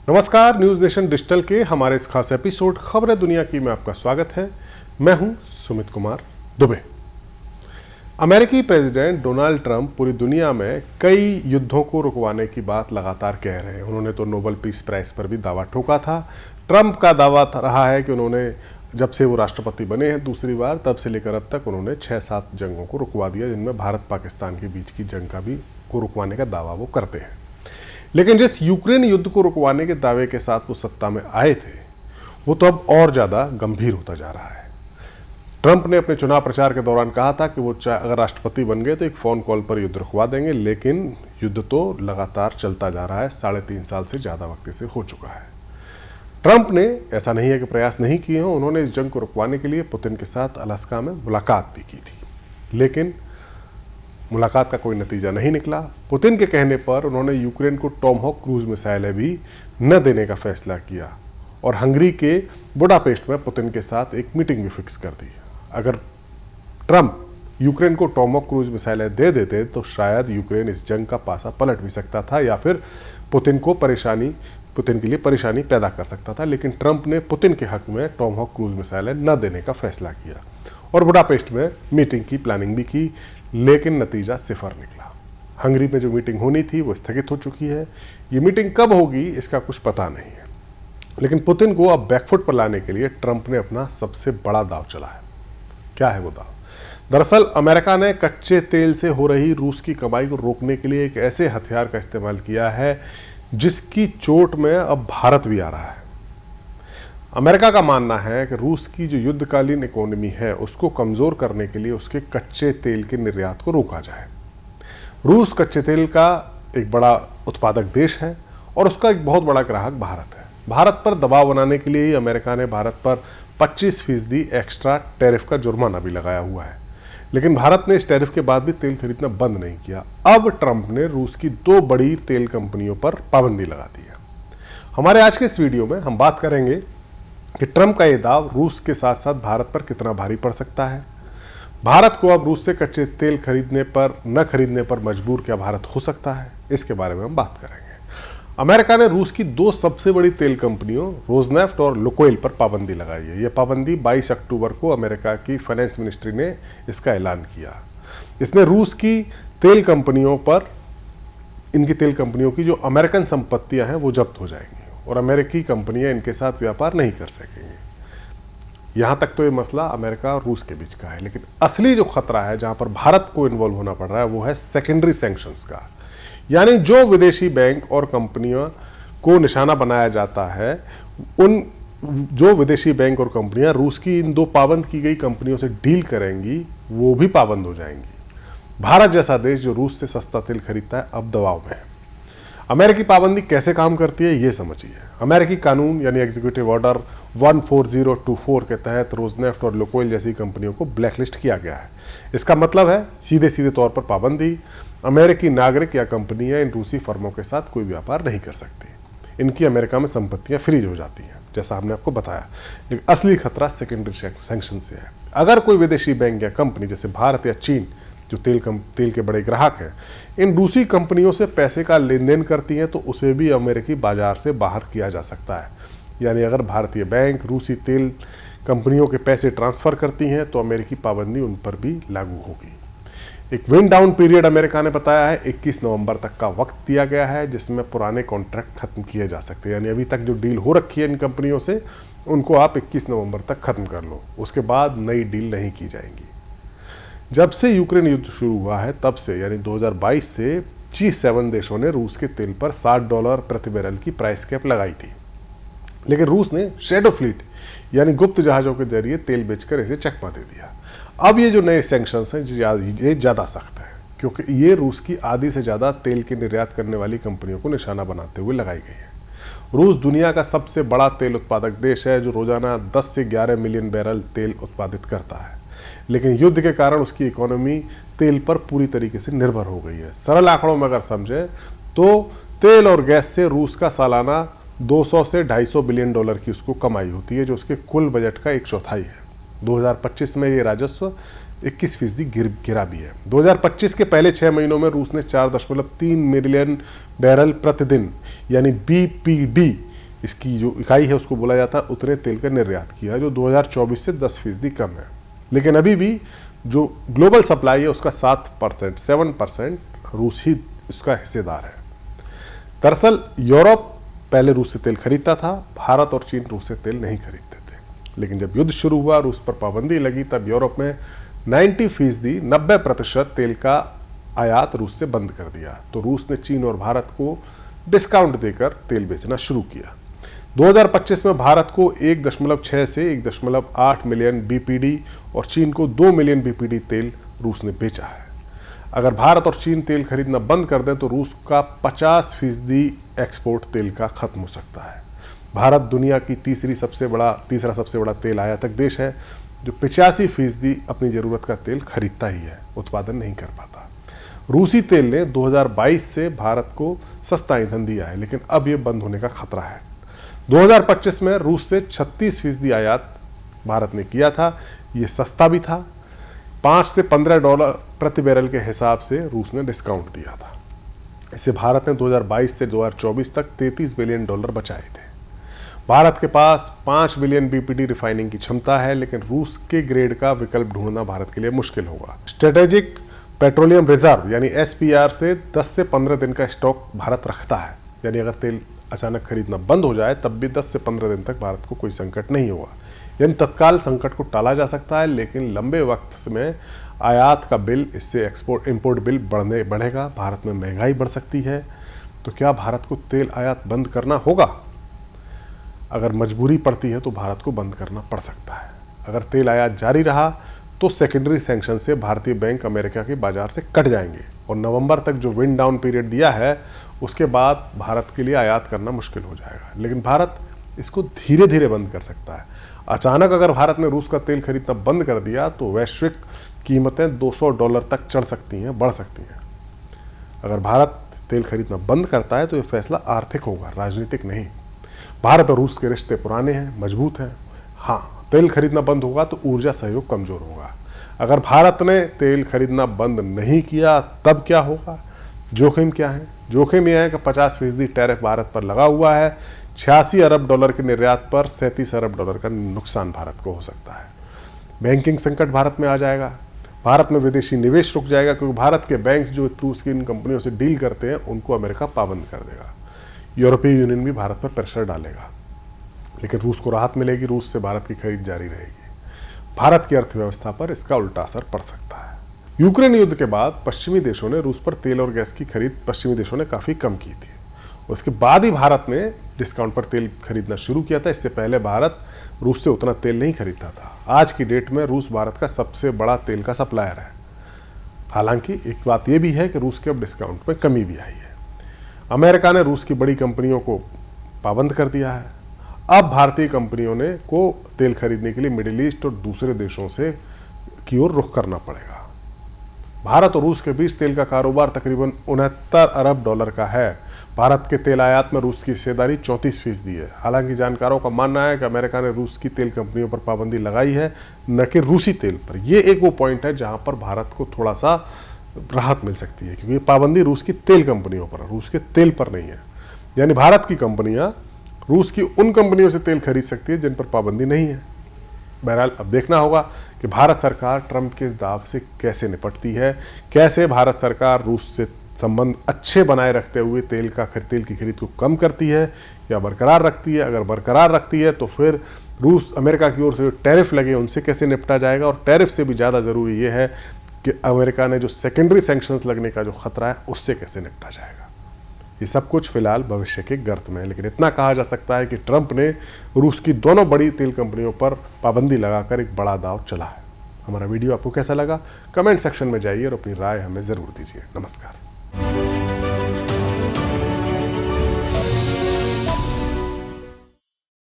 नमस्कार, news nation digital के हमारे इस खास एपिसोड खबरें दुनिया की में आपका स्वागत है। मैं हूं सुमित कुमार दुबे। अमेरिकी प्रेसिडेंट डोनाल्ड ट्रंप पूरी दुनिया में कई युद्धों को रुकवाने की बात लगातार कह रहे हैं। उन्होंने तो नोबेल पीस प्राइज पर भी दावा ठोका था। ट्रंप का दावा रहा है कि उन्होंने जब से वो राष्ट्रपति बने हैं दूसरी बार, तब से लेकर अब तक उन्होंने 6-7 जंगों को रुकवा दिया, जिनमें भारत पाकिस्तान के बीच की जंग का भी को रुकवाने का दावा वो करते हैं। लेकिन जिस यूक्रेन युद्ध को रुकवाने के दावे के साथ वो सत्ता में आए थे, वो तो अब और ज़्यादा गंभीर होता जा रहा है। ट्रंप ने अपने चुनाव प्रचार के दौरान कहा था कि वो अगर राष्ट्रपति बन गए तो एक फ़ोन कॉल पर युद्ध रुकवा देंगे, लेकिन युद्ध तो लगातार चलता जा रहा है। 3.5 साल से ज़्यादा वक्त से हो चुका है। ट्रंप ने ऐसा नहीं है कि प्रयास नहीं किए हों, उन्होंने इस जंग को रुकवाने के लिए पुतिन के साथ अलास्का में मुलाकात भी की थी, लेकिन मुलाकात का कोई नतीजा नहीं निकला। पुतिन के कहने पर उन्होंने यूक्रेन को टॉमहॉक क्रूज मिसाइलें भी न देने का फैसला किया और हंगरी के बुडापेस्ट में पुतिन के साथ एक मीटिंग भी फिक्स कर दी। अगर ट्रंप यूक्रेन को टॉमहॉक क्रूज मिसाइलें दे देते तो शायद यूक्रेन इस जंग का पासा पलट भी सकता था या फिर पुतिन के लिए परेशानी पैदा कर सकता था। लेकिन ट्रंप ने पुतिन के हक में टॉमहॉक क्रूज मिसाइलें न देने का फैसला किया और बुडापेस्ट में मीटिंग की प्लानिंग भी की, लेकिन नतीजा सिफर निकला। हंगरी में जो मीटिंग होनी थी वो स्थगित हो चुकी है। ये मीटिंग कब होगी इसका कुछ पता नहीं है, लेकिन पुतिन को अब बैकफुट पर लाने के लिए ट्रंप ने अपना सबसे बड़ा दाव चला है। क्या है वो दाव? दरअसल अमेरिका ने कच्चे तेल से हो रही रूस की कमाई को रोकने के लिए एक ऐसे हथियार का इस्तेमाल किया है जिसकी चोट में अब भारत भी आ रहा है। अमेरिका का मानना है कि रूस की जो युद्धकालीन इकोनॉमी है उसको कमज़ोर करने के लिए उसके कच्चे तेल के निर्यात को रोका जाए। रूस कच्चे तेल का एक बड़ा उत्पादक देश है और उसका एक बहुत बड़ा ग्राहक भारत है। भारत पर दबाव बनाने के लिए ही अमेरिका ने भारत पर 25% एक्स्ट्रा टैरिफ का जुर्माना भी लगाया हुआ है, लेकिन भारत ने इस टैरिफ के बाद भी तेल खरीदना बंद नहीं किया। अब ट्रंप ने रूस की 2 बड़ी तेल कंपनियों पर पाबंदी लगा दी है। हमारे आज के इस वीडियो में हम बात करेंगे कि ट्रंप का ये दाव रूस के साथ साथ भारत पर कितना भारी पड़ सकता है। भारत को अब रूस से कच्चे तेल न खरीदने पर मजबूर क्या भारत हो सकता है, इसके बारे में हम बात करेंगे। अमेरिका ने रूस की 2 सबसे बड़ी तेल कंपनियों रोजनेफ्ट और लुकोइल पर पाबंदी लगाई है। यह पाबंदी 22 अक्टूबर को अमेरिका की फाइनेंस मिनिस्ट्री ने इसका ऐलान किया। इसने रूस की तेल कंपनियों पर, इनकी तेल कंपनियों की जो अमेरिकन संपत्तियां हैं वो जब्त हो जाएंगी और अमेरिकी कंपनियां इनके साथ व्यापार नहीं कर सकेंगी। यहां तक तो ये मसला अमेरिका और रूस के बीच का है, लेकिन असली जो खतरा है जहां पर भारत को इन्वॉल्व होना पड़ रहा है वो है सेकेंडरी सैंक्शंस का। यानी जो विदेशी बैंक और कंपनियों को निशाना बनाया जाता है, उन जो विदेशी बैंक और कंपनियां रूस की इन 2 पाबंद की गई कंपनियों से डील करेंगी वो भी पाबंद हो जाएंगी। भारत जैसा देश जो रूस से सस्ता तेल खरीदता है अब दबाव में है। अमेरिकी पाबंदी कैसे काम करती है ये समझिए। अमेरिकी कानून यानी एग्जीक्यूटिव ऑर्डर 14024 के तहत रोजनेफ्ट और लुकोइल जैसी कंपनियों को ब्लैकलिस्ट किया गया है। इसका मतलब है सीधे तौर पर पाबंदी। अमेरिकी नागरिक या कंपनियां इन रूसी फर्मों के साथ कोई व्यापार नहीं कर सकती। इनकी अमेरिका में संपत्तियां फ्रीज हो जाती हैं, जैसा हमने आपको बताया। लेकिन असली खतरा सेकेंडरी सैंक्शन से है। अगर कोई विदेशी बैंक या कंपनी जैसे भारत या चीन, जो तेल के बड़े ग्राहक हैं, इन रूसी कंपनियों से पैसे का लेन देन करती हैं तो उसे भी अमेरिकी बाजार से बाहर किया जा सकता है। यानी अगर भारतीय बैंक रूसी तेल कंपनियों के पैसे ट्रांसफ़र करती हैं तो अमेरिकी पाबंदी उन पर भी लागू होगी। एक विंड डाउन पीरियड अमेरिका ने बताया है 21 नवंबर तक का वक्त दिया गया है, जिसमें पुराने कॉन्ट्रैक्ट खत्म किए जा सकते हैं। यानी अभी तक जो डील हो रखी है इन कंपनियों से, उनको आप 21 नवंबर तक खत्म कर लो, उसके बाद नई डील नहीं की जाएंगी। जब से यूक्रेन युद्ध शुरू हुआ है तब से यानी 2022 से G7 देशों ने रूस के तेल पर $60 प्रति बैरल की प्राइस कैप लगाई थी, लेकिन रूस ने शैडो फ्लीट यानी गुप्त जहाज़ों के जरिए तेल बेचकर इसे चकमा दे दिया। अब ये जो नए सैंक्शंस हैं ये ज़्यादा सख्त हैं, क्योंकि ये रूस की आधी से ज़्यादा तेल के निर्यात करने वाली कंपनियों को निशाना बनाते हुए लगाई गई है। रूस दुनिया का सबसे बड़ा तेल उत्पादक देश है जो रोज़ाना 10 से 11 मिलियन बैरल तेल उत्पादित करता है, लेकिन युद्ध के कारण उसकी इकोनॉमी तेल पर पूरी तरीके से निर्भर हो गई है। सरल आंकड़ों में अगर समझें तो तेल और गैस से रूस का सालाना 200 से $250 बिलियन की उसको कमाई होती है, जो उसके कुल बजट का 1/4 है। 2025 में ये राजस्व 21% गिरा भी है। 2025 के पहले 6 महीनों में रूस ने 4.3 मिलियन बैरल प्रतिदिन यानी BPD इसकी जो इकाई है उसको बोला जाता है, उतने तेल का निर्यात किया, जो 2024 से 10% कम है। लेकिन अभी भी जो ग्लोबल सप्लाई है उसका 7% रूस ही उसका हिस्सेदार है। दरअसल यूरोप पहले रूस से तेल खरीदता था, भारत और चीन रूस से तेल नहीं खरीदते थे। लेकिन जब युद्ध शुरू हुआ, रूस पर पाबंदी लगी, तब यूरोप में 90% तेल का आयात रूस से बंद कर दिया। तो रूस ने चीन और भारत को डिस्काउंट देकर तेल बेचना शुरू किया। 2025 में भारत को 1.6 से 1.8 मिलियन बीपीडी और चीन को 2 मिलियन बीपीडी तेल रूस ने बेचा है। अगर भारत और चीन तेल खरीदना बंद कर दें तो रूस का 50% एक्सपोर्ट तेल का खत्म हो सकता है। भारत दुनिया की तीसरा सबसे बड़ा तेल आयातक देश है, जो 85% अपनी ज़रूरत का तेल खरीदता ही है, उत्पादन नहीं कर पाता। रूसी तेल ने 2022 से भारत को सस्ता ईंधन दिया है, लेकिन अब ये बंद होने का खतरा है। 2025 में रूस से 36% आयात भारत ने किया था। ये सस्ता भी था, $5 से $15 प्रति बैरल के हिसाब से रूस ने डिस्काउंट दिया था। इससे भारत ने 2022 से 2024 तक $33 बिलियन बचाए थे। भारत के पास 5 बिलियन बीपीडी रिफाइनिंग की क्षमता है, लेकिन रूस के ग्रेड का विकल्प ढूंढना भारत के लिए मुश्किल होगा। स्ट्रेटेजिक पेट्रोलियम रिजर्व यानी SPR से 10 से 15 दिन का स्टॉक भारत रखता है। यानी अगर तेल अचानक खरीदना बंद हो जाए तब भी 10 से 15 दिन तक भारत को कोई संकट नहीं होगा। यानी तत्काल संकट को टाला जा सकता है, लेकिन लंबे वक्त में आयात का बिल, इससे इंपोर्ट बिल बढ़ेगा, भारत में महंगाई बढ़ सकती है। तो क्या भारत को तेल आयात बंद करना होगा? अगर मजबूरी पड़ती है तो भारत को बंद करना पड़ सकता है। अगर तेल आयात जारी रहा तो सेकेंडरी सैंक्शन से भारतीय बैंक अमेरिका के बाजार से कट जाएंगे और नवंबर तक जो विंड डाउन पीरियड दिया है उसके बाद भारत के लिए आयात करना मुश्किल हो जाएगा। लेकिन भारत इसको धीरे धीरे बंद कर सकता है। अचानक अगर भारत ने रूस का तेल खरीदना बंद कर दिया तो वैश्विक कीमतें $200 तक चढ़ सकती हैं, बढ़ सकती हैं। अगर भारत तेल खरीदना बंद करता है तो ये फैसला आर्थिक होगा, राजनीतिक नहीं। भारत और रूस के रिश्ते पुराने हैं, मजबूत हैं। हाँ, तेल खरीदना बंद होगा तो ऊर्जा सहयोग कमजोर होगा। अगर भारत ने तेल खरीदना बंद नहीं किया तब क्या होगा? जोखिम क्या है? जोखिम यह है कि 50% टैरिफ भारत पर लगा हुआ है। $86 अरब के निर्यात पर $37 अरब का नुकसान भारत को हो सकता है। बैंकिंग संकट भारत में आ जाएगा। भारत में विदेशी निवेश रुक जाएगा, क्योंकि भारत के बैंक्स जो रूस की इन कंपनियों से डील करते हैं उनको अमेरिका पाबंद कर देगा। यूरोपीय यूनियन भी भारत पर प्रेशर डालेगा, लेकिन रूस को राहत मिलेगी। रूस से भारत की खरीद जारी रहेगी। भारत की अर्थव्यवस्था पर इसका उल्टा असर पड़ सकता है। यूक्रेन युद्ध के बाद पश्चिमी देशों ने रूस पर तेल और गैस की खरीद काफ़ी कम की थी। उसके बाद ही भारत ने डिस्काउंट पर तेल खरीदना शुरू किया था। इससे पहले भारत रूस से उतना तेल नहीं खरीदता था। आज की डेट में रूस भारत का सबसे बड़ा तेल का सप्लायर है। हालांकि एक बात यह भी है कि रूस के अब डिस्काउंट में कमी भी आई है। अमेरिका ने रूस की बड़ी कंपनियों को पाबंद कर दिया है। अब भारतीय कंपनियों को तेल खरीदने के लिए मिडिल ईस्ट और दूसरे देशों से की ओर रुख करना पड़ेगा। भारत और रूस के बीच तेल का कारोबार तकरीबन $69 अरब का है। भारत के तेल आयात में रूस की हिस्सेदारी 34% है। हालांकि जानकारों का मानना है कि अमेरिका ने रूस की तेल कंपनियों पर पाबंदी लगाई है, न कि रूसी तेल पर। यह एक वो पॉइंट है जहां पर भारत को थोड़ा सा राहत मिल सकती है, क्योंकि पाबंदी रूस की तेल कंपनियों पर है, रूस के तेल पर नहीं है। यानी भारत की कंपनियां रूस की उन कंपनियों से तेल खरीद सकती है जिन पर पाबंदी नहीं है। बहरहाल अब देखना होगा कि भारत सरकार ट्रंप के इस दाव से कैसे निपटती है, कैसे भारत सरकार रूस से संबंध अच्छे बनाए रखते हुए तेल की खरीद को कम करती है या बरकरार रखती है। अगर बरकरार रखती है तो फिर रूस अमेरिका की ओर से जो टैरिफ लगे उनसे कैसे निपटा जाएगा, और टैरिफ से भी ज़्यादा ज़रूरी ये है कि अमेरिका ने जो सेकेंडरी सैंक्शंस लगने का जो खतरा है उससे कैसे निपटा जाएगा। ये सब कुछ फिलहाल भविष्य के गर्त में है, लेकिन इतना कहा जा सकता है कि ट्रंप ने रूस की दोनों बड़ी तेल कंपनियों पर पाबंदी लगाकर एक बड़ा दांव चला है। हमारा वीडियो आपको कैसा लगा? कमेंट सेक्शन में जाइए और अपनी राय हमें ज़रूर दीजिए। नमस्कार।